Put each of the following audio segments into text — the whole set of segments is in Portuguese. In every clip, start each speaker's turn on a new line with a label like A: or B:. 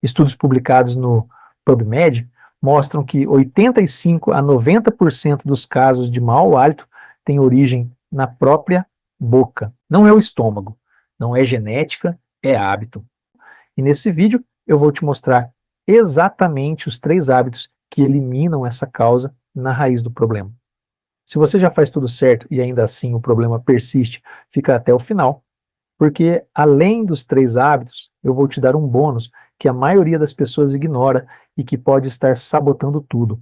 A: Estudos publicados no PubMed mostram que 85 a 90% dos casos de mau hálito têm origem na própria boca. Não é o estômago, não é genética, é hábito. E nesse vídeo eu vou te mostrar exatamente os 3 hábitos que eliminam essa causa na raiz do problema. Se você já faz tudo certo e ainda assim o problema persiste, fica até o final, porque além dos 3 hábitos, eu vou te dar um bônus que a maioria das pessoas ignora e que pode estar sabotando tudo.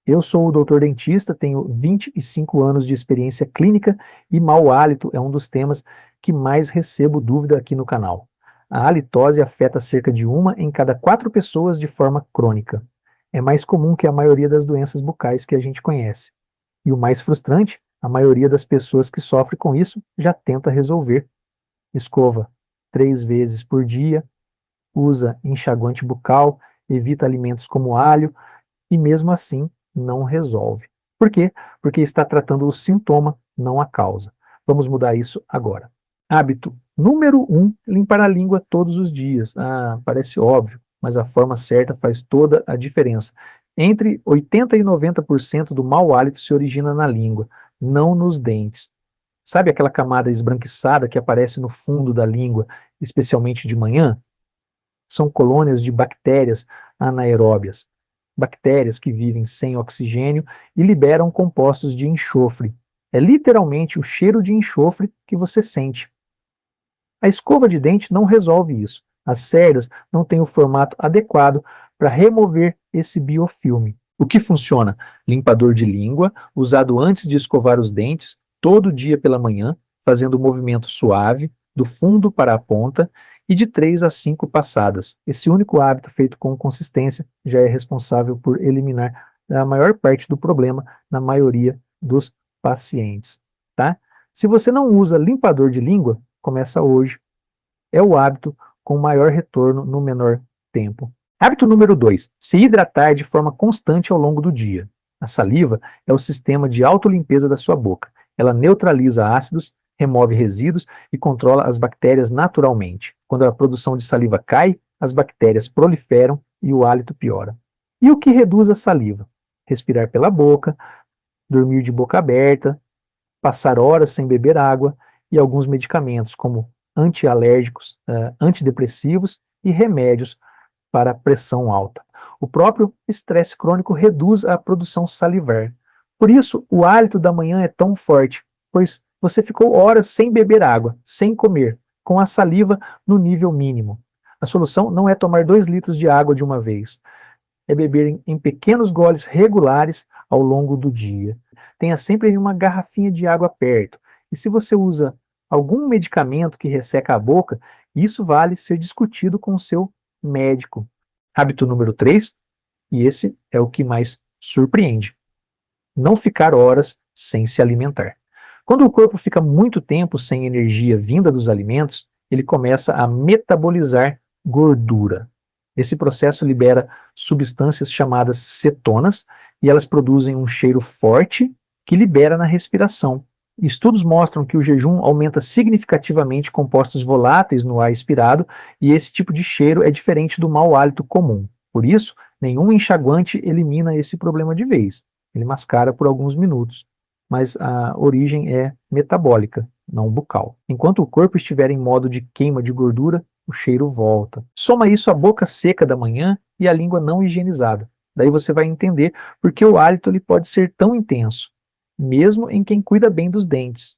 A: Eu sou o doutor dentista, tenho 25 anos de experiência clínica e mau hálito é um dos temas que mais recebo dúvida aqui no canal. A halitose afeta cerca de 1 em cada 4 pessoas de forma crônica. É mais comum que a maioria das doenças bucais que a gente conhece. E o mais frustrante, a maioria das pessoas que sofrem com isso já tenta resolver. Escova 3 vezes por dia, usa enxaguante bucal, evita alimentos como alho e mesmo assim não resolve. Por quê? Porque está tratando o sintoma, não a causa. Vamos mudar isso agora. Hábito número 1, limpar a língua todos os dias. Parece óbvio, mas a forma certa faz toda a diferença. Entre 80 e 90% do mau hálito se origina na língua, não nos dentes. Sabe aquela camada esbranquiçada que aparece no fundo da língua, especialmente de manhã? São colônias de bactérias anaeróbias, bactérias que vivem sem oxigênio e liberam compostos de enxofre. É literalmente o cheiro de enxofre que você sente. A escova de dente não resolve isso. As cerdas não têm o formato adequado para remover esse biofilme. O que funciona? Limpador de língua, usado antes de escovar os dentes, todo dia pela manhã, fazendo um movimento suave, do fundo para a ponta, e de 3 a 5 passadas. Esse único hábito feito com consistência já é responsável por eliminar a maior parte do problema na maioria dos pacientes. Tá? Se você não usa limpador de língua, começa hoje. É o hábito com maior retorno no menor tempo. Hábito número 2, se hidratar de forma constante ao longo do dia. A saliva é o sistema de autolimpeza da sua boca. Ela neutraliza ácidos, remove resíduos e controla as bactérias naturalmente. Quando a produção de saliva cai, as bactérias proliferam e o hálito piora. E o que reduz a saliva? Respirar pela boca, dormir de boca aberta, passar horas sem beber água e alguns medicamentos como antialérgicos, antidepressivos e remédios para pressão alta. O próprio estresse crônico reduz a produção salivar. Por isso, o hálito da manhã é tão forte, pois você ficou horas sem beber água, sem comer, com a saliva no nível mínimo. A solução não é tomar 2 litros de água de uma vez, é beber em pequenos goles regulares ao longo do dia. Tenha sempre uma garrafinha de água perto. E se você usa algum medicamento que resseca a boca, isso vale ser discutido com o seu médico. Hábito número 3, e esse é o que mais surpreende: não ficar horas sem se alimentar. Quando o corpo fica muito tempo sem energia vinda dos alimentos, ele começa a metabolizar gordura. Esse processo libera substâncias chamadas cetonas e elas produzem um cheiro forte que libera na respiração. Estudos mostram que o jejum aumenta significativamente compostos voláteis no ar expirado e esse tipo de cheiro é diferente do mau hálito comum. Por isso, nenhum enxaguante elimina esse problema de vez. Ele mascara por alguns minutos, mas a origem é metabólica, não bucal. Enquanto o corpo estiver em modo de queima de gordura, o cheiro volta. Soma isso à boca seca da manhã e à língua não higienizada. Daí você vai entender por que o hálito ele pode ser tão intenso, mesmo em quem cuida bem dos dentes.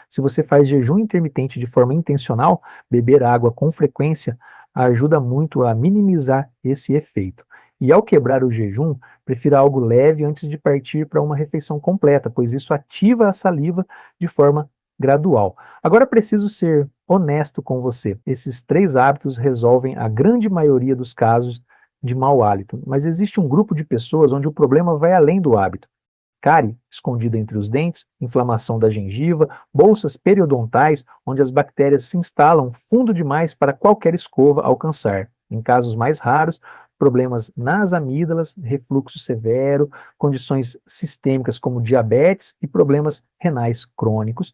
A: Se você faz jejum intermitente de forma intencional, beber água com frequência ajuda muito a minimizar esse efeito. E ao quebrar o jejum, prefira algo leve antes de partir para uma refeição completa, pois isso ativa a saliva de forma gradual. Agora preciso ser honesto com você. Esses 3 hábitos resolvem a grande maioria dos casos de mau hálito, mas existe um grupo de pessoas onde o problema vai além do hábito. Cárie escondida entre os dentes, inflamação da gengiva, bolsas periodontais, onde as bactérias se instalam fundo demais para qualquer escova alcançar. Em casos mais raros, problemas nas amígdalas, refluxo severo, condições sistêmicas como diabetes e problemas renais crônicos.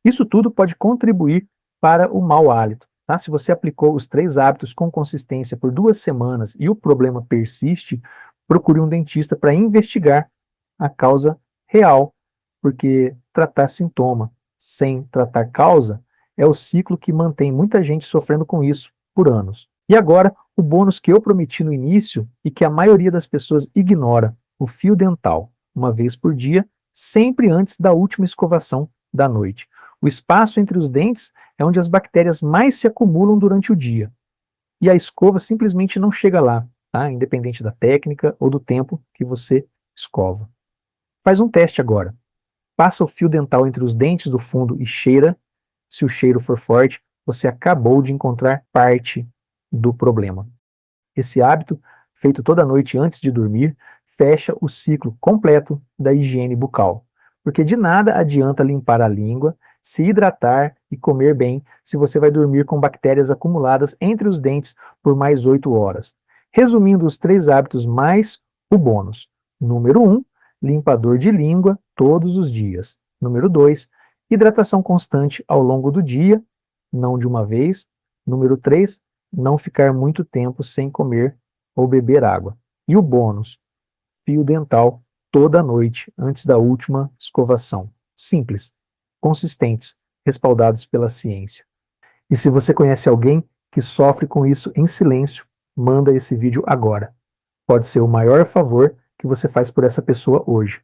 A: Isso tudo pode contribuir para o mau hálito. Tá? Se você aplicou os 3 hábitos com consistência por 2 semanas e o problema persiste, procure um dentista para investigar a causa real, porque tratar sintoma sem tratar causa é o ciclo que mantém muita gente sofrendo com isso por anos. E agora, o bônus que eu prometi no início e que a maioria das pessoas ignora, o fio dental, uma vez por dia, sempre antes da última escovação da noite. O espaço entre os dentes é onde as bactérias mais se acumulam durante o dia. E a escova simplesmente não chega lá, tá? Independente da técnica ou do tempo que você escova. Faz um teste agora. Passa o fio dental entre os dentes do fundo e cheira. Se o cheiro for forte, você acabou de encontrar parte do problema. Esse hábito, feito toda noite antes de dormir, fecha o ciclo completo da higiene bucal. Porque de nada adianta limpar a língua, se hidratar e comer bem se você vai dormir com bactérias acumuladas entre os dentes por mais 8 horas. Resumindo os 3 hábitos mais o bônus. Número 1, limpador de língua todos os dias. Número 2, hidratação constante ao longo do dia, não de uma vez. Número 3, não ficar muito tempo sem comer ou beber água. E o bônus, fio dental toda noite antes da última escovação. Simples, consistentes, respaldados pela ciência. E se você conhece alguém que sofre com isso em silêncio, manda esse vídeo agora. Pode ser o maior favor que você faz por essa pessoa hoje.